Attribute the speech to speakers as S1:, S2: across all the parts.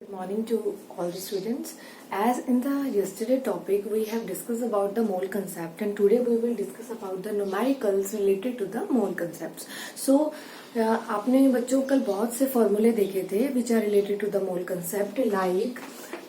S1: Good morning to all the students. As in the yesterday topic, we have discussed about the mole concept, and today we will discuss about the numericals related to the mole concepts. So, आपने बच्चों कल बहुत से फॉर्मूले देखे थे which are related to the mole concept, like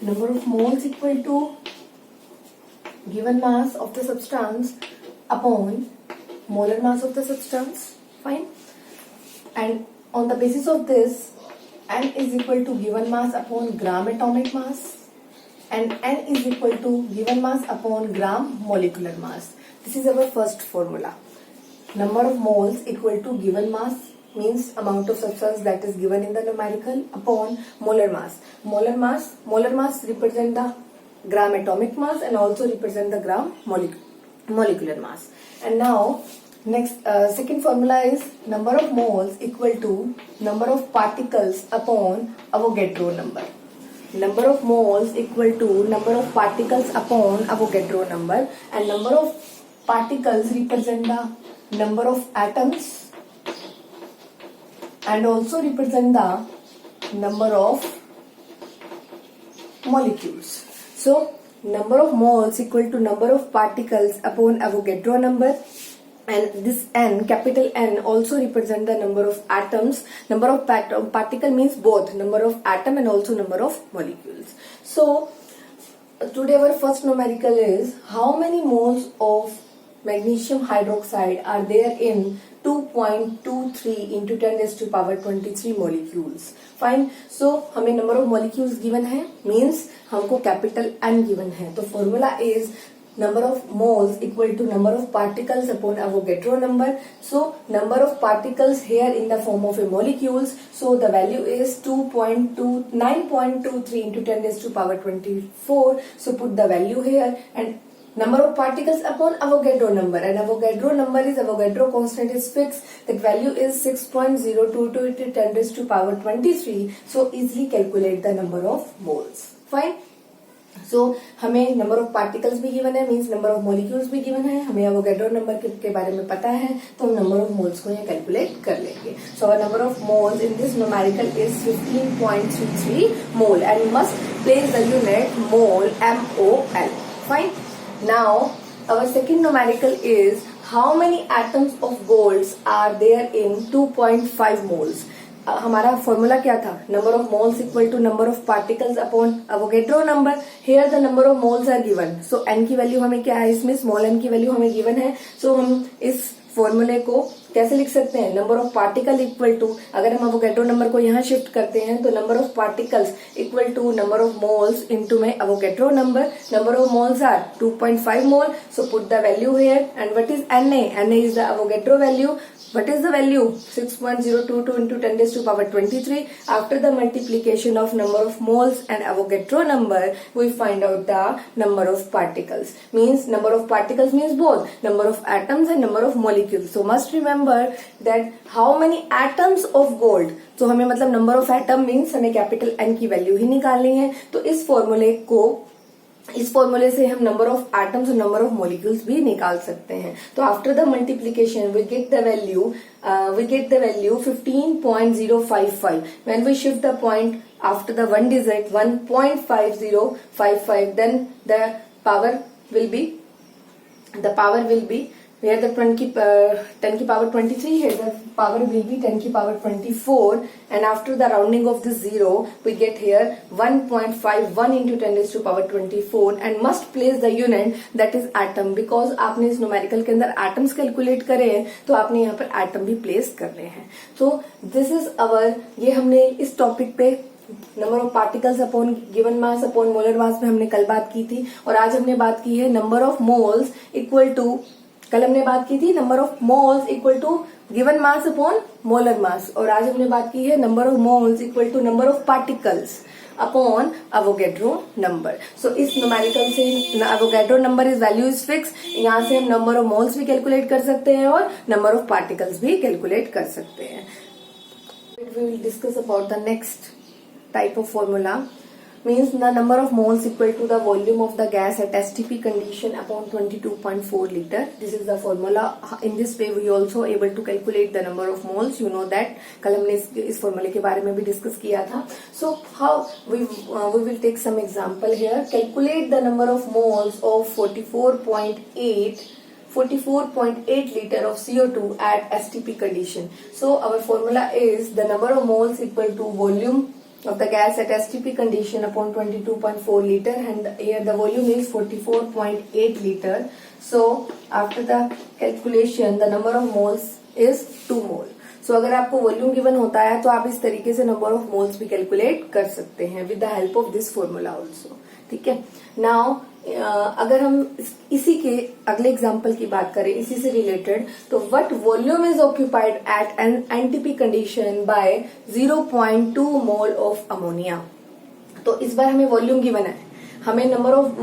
S1: number of moles equal to given mass of the substance upon molar mass of the substance. Fine. And on the basis of this, n is equal to given mass upon gram atomic mass and n is equal to given mass upon gram molecular mass. This is our first formula. Number of moles equal to given mass means amount of substance that is given in the numerical upon molar mass. Molar mass represent the gram atomic mass and also represent the gram molecular mass. And now next second formula is number of moles equal to number of particles upon Avogadro number. Number of moles equal to number of particles upon Avogadro number, and number of particles represent the number of atoms and also represent the number of molecules. So number of moles equal to number of particles upon Avogadro number, and this n, capital N, also represent the number of atoms. Number of particle means both number of atom and also number of molecules. So today our first numerical is how many moles of magnesium hydroxide are there in 2.23 into 10 raised to power 23 molecules. Fine. So हमें number of molecules given है, means हमको capital N given है. तो formula is number of moles equal to number of particles upon Avogadro number. So number of particles here in the form of a molecules. So the value is 9.23 into 10 raised to power 24. So put the value here, and number of particles upon Avogadro number, and Avogadro number is Avogadro constant is fixed. That value is 6.022 into 10 raised to power 23. So easily calculate the number of moles. Fine. So हमें number of particles भी given है, means number of molecules भी given है, हमें Avogadro number के बारे में पता है, तो हम नंबर ऑफ मोल्स को यहाँ कैलकुलेट कर लेंगे. So our number of moles in this numerical is 15.33 mole and must place the unit mole MOL. Fine. Now our second numerical is how many atoms of golds are there in 2.5 moles. हमारा formula क्या था? Number of moles equal to number of particles upon Avogadro number. Here the number of moles are given. So N की value हमें क्या है, इसमें small N की value हमें गिवन है. सो हम इस फॉर्मूले को कैसे लिख सकते हैं? Number of particle equal to, अगर हम एवोगैड्रो नंबर को यहाँ शिफ्ट करते हैं तो number of particles equal to number of moles into में Avogadro number. Number of moles are 2.5 mole. So put the value here, and what is Na? Na is the Avogadro value. What is the value? 6.022 into 10 raised to power 23. After the multiplication of number of moles and Avogadro number, we find out the number of particles. Means number of particles means both number of atoms and number of molecules. So must remember that how many atoms of gold. तो हमें मतलब number of atom means हमें capital N की वैल्यू ही निकालनी है. तो इस फॉर्मूले से हम नंबर ऑफ एटम्स और नंबर ऑफ मॉलिक्यूल्स भी निकाल सकते हैं. तो after the multiplication we get the value 15.055. When we shift the point after the one digit 1.5055, then the power will be where the 10 की power 23, here the power will be 10 की power 24, and after the rounding of this zero we get here 1.51 into 10 raised to power 24, and must place the unit that is atom, because आपने इस numerical के अंदर atoms calculate करे हैं तो आपने यहाँ पर एटम भी प्लेस करने हैं. तो दिस इज अवर, ये हमने इस टॉपिक पे number of particles upon given mass upon molar मास में हमने कल बात की थी, और आज हमने बात की है number of moles equal to, कल हमने बात की थी number of moles equal to given mass upon molar mass, और आज हमने बात की है number of moles equal to number of particles upon Avogadro number. So इस न्यूमेरिकल से Avogadro number is value is fix. यहाँ से हम नंबर ऑफ मोल्स भी कैलकुलेट कर सकते हैं और नंबर ऑफ पार्टिकल्स भी कैलकुलेट कर सकते हैं. We will discuss about the next type of formula. means the number of moles equal to the volume of the gas at STP condition upon 22.4 liter. This is the formula. In this way we also able to calculate the number of moles. You know that कल हमने इस formula के बारे में भी discuss किया था. So how we will take some example here. Calculate the number of moles of 44.8 liter of CO2 at STP condition. So our formula is the number of moles equal to volume of the gas at STP condition upon 22.4 liter, and here the volume is 44.8 liter. So after the calculation the number of moles is 2 mole. So अगर आपको volume given होता है तो आप इस तरीके से number of moles भी कैलकुलेट कर सकते हैं with the help of this formula also. ठीक है. नाउ अगर हम इसी के अगले एग्जांपल की बात करें इसी से रिलेटेड, तो what volume is occupied at an NTP condition by 0.2 mole of ammonia. तो इस बार हमें वॉल्यूम गिवन है, हमें नंबर ऑफ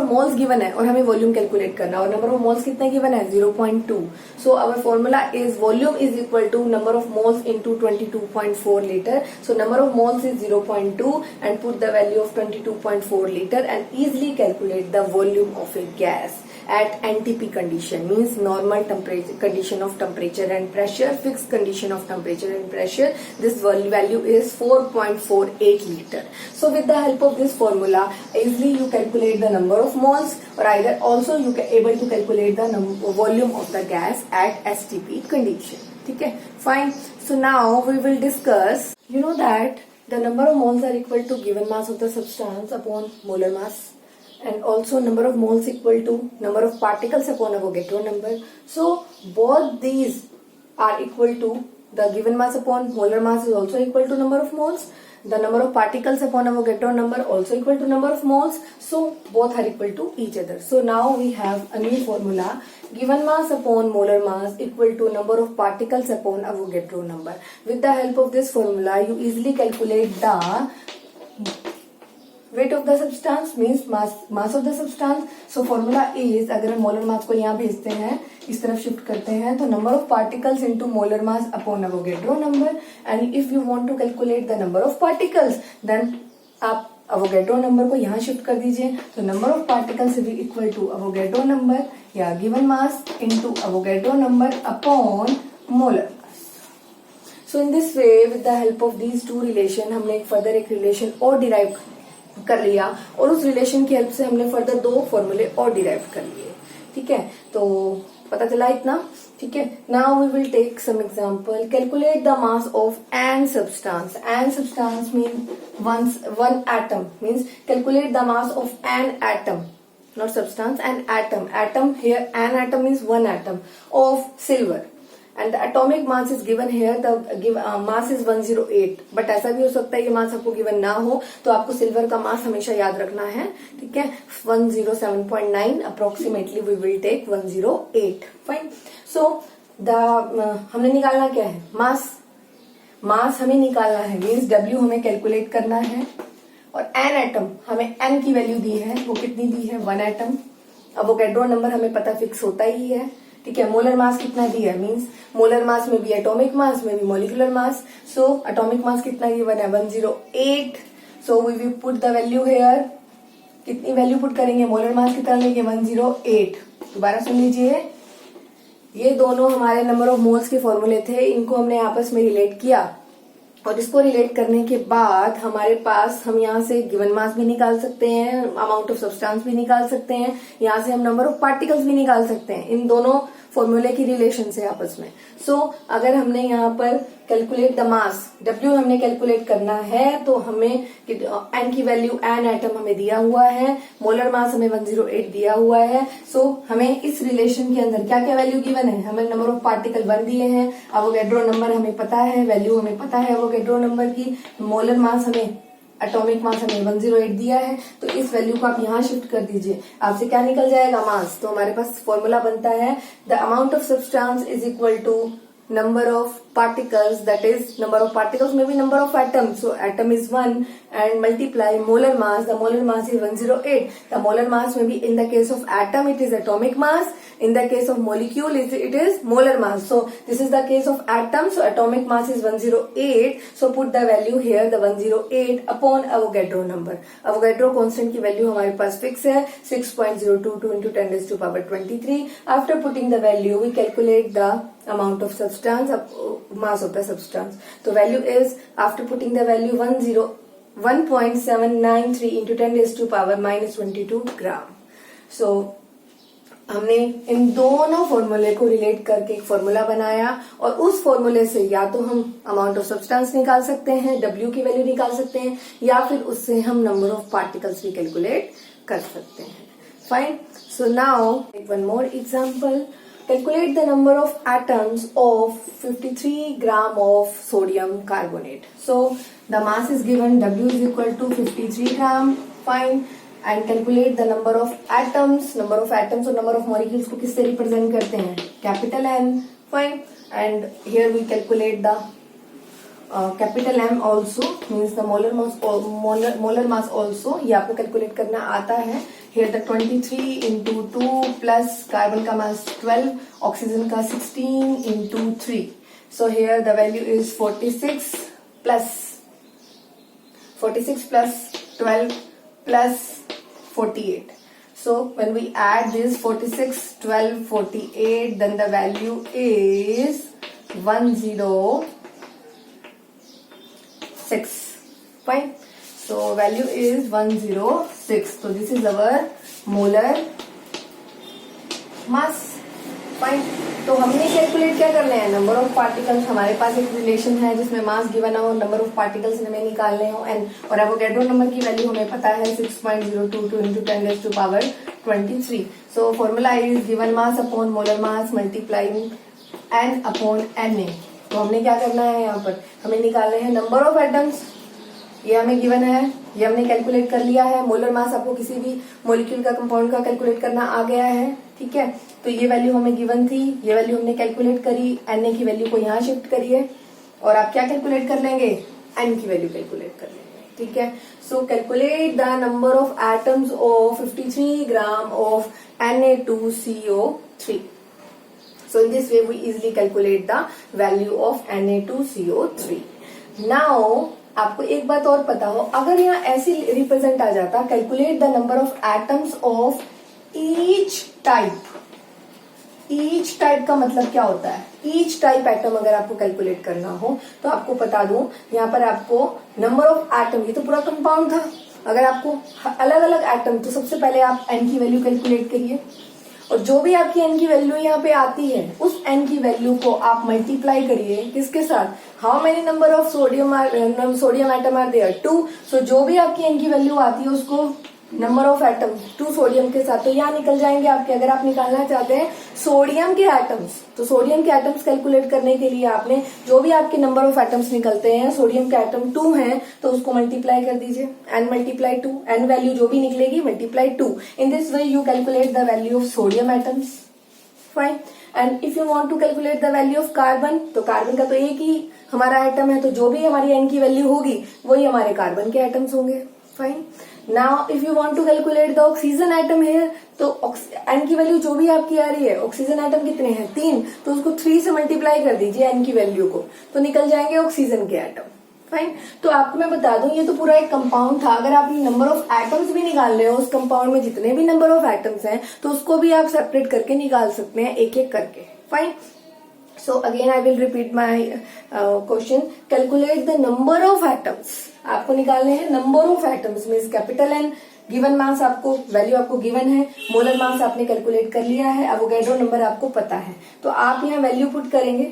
S1: मोल्स गिवन है और हमें वॉल्यूम कैलकुलेट करना है. और नंबर ऑफ मोल्स कितने गिवन है? 0.2. So our formula is volume is equal to number of moles into 22.4 litre. So number of moles is 0.2 and put the value of 22.4 litre and easily calculate the volume of a gas at NTP condition, means normal temperature condition of temperature and pressure, fixed condition of temperature and pressure. This value is 4.48 liter. So with the help of this formula easily you calculate the number of moles, or either also you can able to calculate the volume of the gas at STP condition. Okay, fine. So now we will discuss, you know that the number of moles are equal to given mass of the substance upon molar mass, and also number of moles equal to number of particles upon Avogadro number. So both these are equal to the given mass upon molar mass is also equal to number of moles. The number of particles upon Avogadro number also equal to number of moles. So both are equal to each other. So now we have a new formula. Given mass upon molar mass equal to number of particles upon Avogadro number. With the help of this formula you easily calculate the weight of the substance, means mass of the substance. So formula is, अगर हम molar mass को यहाँ भेजते हैं, इस तरफ shift करते हैं, तो number of particles into molar mass upon Avogadro number. And if you want to calculate the number of particles, then आप Avogadro number को यहाँ शिफ्ट कर दीजिए. तो number of particles will be equal to Avogadro number या given mass into Avogadro number upon molar mass. So in this way, with the help of these two relation, हमने एक further एक relation और derive कर लिया, और उस relation की हेल्प से हमने फर्दर 2 फॉर्मूले और डिराइव कर लिए. ठीक है, तो पता चला इतना. ठीक है. Now we will take some example. Calculate the mass of an substance. An substance mean one atom, means calculate the mass of an atom, not substance, an atom. Atom here, an atom means one atom of silver. And the atomic mass is given here, the mass is 108. But ऐसा भी हो सकता है कि मास आपको given ना हो, तो आपको सिल्वर का मास हमेशा याद रखना है. ठीक है, 107.9 approximately we will take 108. Fine. So हमने निकालना क्या है? मास हमें निकालना है, मीन्स W हमें कैलकुलेट करना है. और एन एटम, हमें एन की वैल्यू दी है, वो कितनी दी है? 1 एटम. अवोगाड्रो नंबर हमें पता फिक्स होता ही है. ठीक है. मोलर मास कितना दिया है? मीन्स मोलर मास में भी एटॉमिक मास में भी molecular mass. So atomic mass कितना गिवन है? 108. So we will put the value here. कितनी वैल्यू पुट करेंगे? मोलर मास कितना लेंगे? 108. दोबारा सुन लीजिए, ये दोनों हमारे नंबर ऑफ मोल्स के फॉर्मूले थे, इनको हमने आपस में रिलेट किया, और इसको रिलेट करने के बाद हमारे पास, हम यहाँ से गिवन मास भी निकाल सकते हैं, अमाउंट ऑफ सब्सटेंस भी निकाल सकते हैं, यहाँ से हम नंबर ऑफ पार्टिकल्स भी निकाल सकते हैं, इन दोनों फॉर्मूले की रिलेशन से आपस में. सो अगर हमने यहाँ पर कैलकुलेट द मास, W हमने कैलकुलेट करना है, तो हमें एन की वैल्यू, एन एटम हमें दिया हुआ है, मोलर मास हमें 108 दिया हुआ है. सो हमें इस रिलेशन के अंदर क्या क्या वैल्यू गिवन है? हमें नंबर ऑफ पार्टिकल 1 दिए हैं, अवोगाड्रो नंबर हमें पता है, वैल्यू हमें पता है अवोगाड्रो नंबर की, मोलर मास हमें, एटॉमिक मास हमें 108 दिया है. तो इस वैल्यू को आप यहाँ शिफ्ट कर दीजिए, आपसे क्या निकल जाएगा? मास. तो हमारे पास फॉर्मूला बनता है the amount of substance is equal to number of particles, that is number of particles may be number of atoms. So atom is 1 and multiply molar mass. The molar mass is 108. The molar mass may be, in the case of atom it is atomic mass, in the case of molecule it is molar mass. So this is the case of atom, so atomic mass is 108. So put the value here, the 108 upon Avogadro number. Avogadro constant की value हमारे पास fix है 6.022 into 10 raised to power 23. After putting the value we calculate the amount of substance, mass of the substance. So value is, after putting the value 1.793 into 10 raised to power minus 22 gram. So हमने इन दोनों फॉर्मूले को relate करके एक formula बनाया और उस फॉर्मूले से या तो हम अमाउंट ऑफ सब्सटेंस निकाल सकते हैं, W की वैल्यू निकाल सकते हैं, या फिर उससे हम नंबर ऑफ पार्टिकल्स भी कैलकुलेट कर सकते हैं. Fine. So now one more example. Calculate the number of atoms of 53 gram of sodium carbonate. So the mass is given, W is equal to 53 gram. Fine. And calculate the number of atoms. Number of atoms और number of molecules को किससे represent करते हैं? Capital M. Fine. And here we calculate the capital M also, means the molar mass also. ये आपको calculate करना आता है. Here the 23 into 2 plus carbon का mass 12, oxygen का 16 into 3. So here the value is 46 plus 12 plus 48. So when we add this 46, 12, 48, then the value is 106. Fine. So value is 106. So this is our molar mass. Fine. तो हमने calculate क्या करना है? Number of particles. हमारे पास एक relation है जिसमें mass given हो, नंबर ऑफ पार्टिकल्स हमें निकालने हो, एंड और एवोगैड्रो नंबर की वैल्यू हमें पता है 6.022 into 10 raised to power 23. So formula is given mass upon molar mass multiplying n upon Na. तो हमने क्या करना है? यहाँ पर हमें निकालने हैं नंबर ऑफ एटम्स. ये हमें गिवन है, ये हमने कैलकुलेट कर लिया है. मोलर मास आपको किसी भी मॉलिक्यूल का, कंपाउंड का कैलकुलेट करना आ गया है. ठीक है. तो ये वैल्यू हमें गिवन थी, ये वैल्यू हमने कैलकुलेट करी. Na की वैल्यू को यहाँ शिफ्ट करिए और आप क्या कैलकुलेट कर लेंगे? N की वैल्यू कैलकुलेट कर लेंगे. ठीक है. सो calculate the number of atoms of 53 gram of Na2CO3. So in this way we easily calculate the value of Na2CO3. Now आपको एक बात और पता हो, अगर यहाँ ऐसे रिप्रेजेंट आ जाता, calculate the number of atoms of each type. Each type का मतलब क्या होता है? ईच टाइप एटम अगर आपको कैलकुलेट करना हो तो आपको बता दूं, यहाँ पर आपको नंबर ऑफ एटम, ये तो पूरा कंपाउंड था. अगर आपको अलग अलग एटम, तो सबसे पहले आप एन की वैल्यू कैलकुलेट करिए और जो भी आपकी एन की वैल्यू यहाँ पे आती है उस एन की वैल्यू को आप मल्टीप्लाई करिए किसके साथ? How many number of sodium atom are there? 2. सो जो भी आपकी एन की वैल्यू आती है उसको नंबर ऑफ एटम 2 सोडियम के साथ, तो यहाँ निकल जाएंगे आपके. अगर आप निकालना चाहते हैं सोडियम के एटम्स, तो सोडियम के एटम्स कैलकुलेट करने के लिए आपने जो भी आपके नंबर ऑफ एटम्स निकलते हैं, सोडियम के एटम 2 हैं तो उसको मल्टीप्लाई कर दीजिए. एन मल्टीप्लाई 2, एन वैल्यू जो भी निकलेगी multiply 2. In this way you calculate the value of sodium atoms. Fine. And if you want to calculate the value of carbon, तो कार्बन का तो एक ही हमारा एटम है, तो जो भी हमारी एन की वैल्यू होगी वही हमारे कार्बन के एटम्स होंगे. Fine. Now if you want to calculate the oxygen atom here, तो एन की वैल्यू जो भी आपकी आ रही है, ऑक्सीजन एटम कितने हैं? 3. तो उसको 3 से मल्टीप्लाई कर दीजिए एन की वैल्यू को, तो निकल जाएंगे ऑक्सीजन के एटम. फाइन. तो आपको मैं बता दूं, ये तो पूरा एक कंपाउंड था. अगर आप नंबर ऑफ एटम्स भी निकाल रहे हो, उस कंपाउंड में जितने भी नंबर ऑफ एटम्स हैं, तो उसको भी आप सेपरेट करके निकाल सकते हैं एक एक करके. Fine. So again I will repeat my question. Calculate the number of atoms. आपको निकालने हैं number of atoms, means capital N. Given mass आपको, वैल्यू आपको गिवन है, मोलर मास आपने कैलकुलेट कर लिया है, एवोगैड्रो नंबर आपको पता है, तो आप यहाँ वैल्यू पुट करेंगे.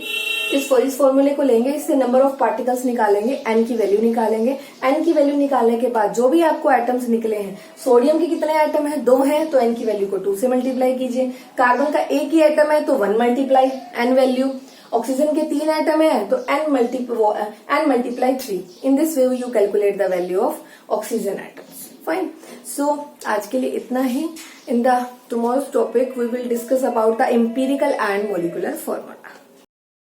S1: इस फॉर्मूले को लेंगे, इससे नंबर ऑफ पार्टिकल्स निकालेंगे, एन की वैल्यू निकालेंगे. एन की वैल्यू निकालने के बाद जो भी आपको एटम्स निकले हैं, सोडियम के कितने एटम है? 2 हैं, तो एन की वैल्यू को 2 से मल्टीप्लाई कीजिए. कार्बन का एक ही एटम है तो 1 मल्टीप्लाई एन वैल्यू. ऑक्सीजन के 3 एटम है तो n multiply 3. In this way you calculate the value of oxygen atoms. Fine. So आज के लिए इतना ही. In the tomorrow's topic we will discuss about the empirical and molecular formula.